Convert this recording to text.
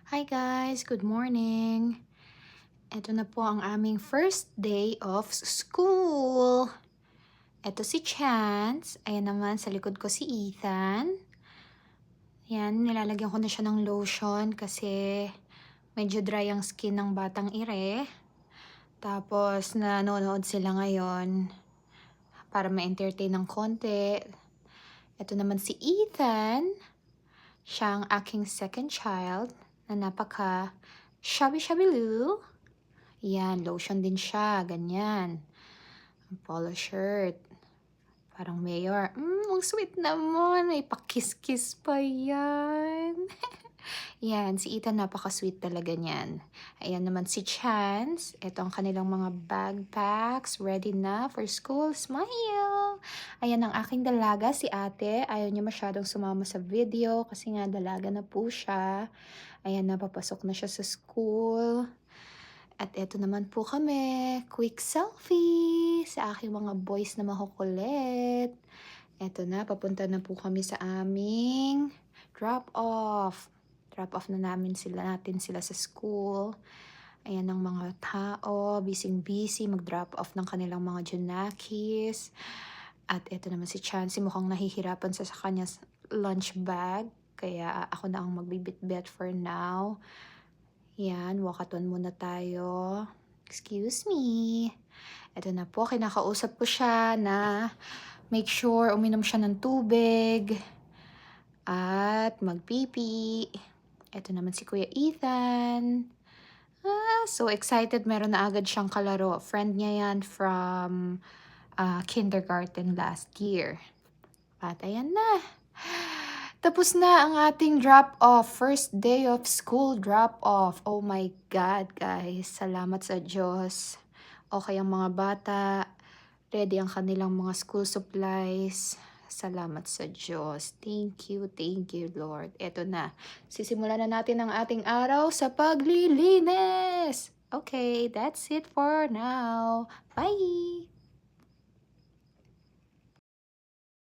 Hi guys! Good morning! Ito na po ang aming first day of school. Ito si Chance. Ayan naman sa likod ko si Ethan. Yan, nilalagyan ko na siya ng lotion kasi medyo dry ang skin ng batang ire. Tapos nanonood sila ngayon para ma-entertain ng konti. Ito naman si Ethan. Siya ang aking second child na napaka shabby-shabby-loo. Yan, lotion din siya, ganyan. Polo shirt. Parang mayor. Ang sweet naman. May pakis-kiss pa yan. Yan, si Ethan napaka-sweet talaga niyan. Ayan naman si Chance. Ito ang kanilang mga backpacks. Ready na for school. Smile! Ayan ang aking dalaga, si ate. Ayaw niya masyadong sumama sa video kasi nga dalaga na po siya. Ayan, napapasok na siya sa school. At eto naman po kami, quick selfie sa aking mga boys na makukulit. Eto na, papunta na po kami sa aming drop-off. Drop-off na natin sila sa school. Ayan ang mga tao, busy-busy, mag-drop off ng kanilang mga junakis. At eto naman si Chansey, mukhang nahihirapan sa kanyang lunch bag. Kaya ako na ang magbibit-bit for now. Yan, walkathon muna tayo. Excuse me. Ito na po, kinakausap ko siya na make sure uminom siya ng tubig at magpipi. Ito naman si Kuya Ethan. So excited, meron na agad siyang kalaro. Friend niya yan from kindergarten last year. At ayan na. Tapos na ang ating drop-off. First day of school drop-off. Oh my God, guys. Salamat sa Diyos. Okay ang mga bata. Ready ang kanilang mga school supplies. Salamat sa Diyos. Thank you, Lord. Eto na. Sisimulan na natin ang ating araw sa paglilinis. Okay, that's it for now. Bye!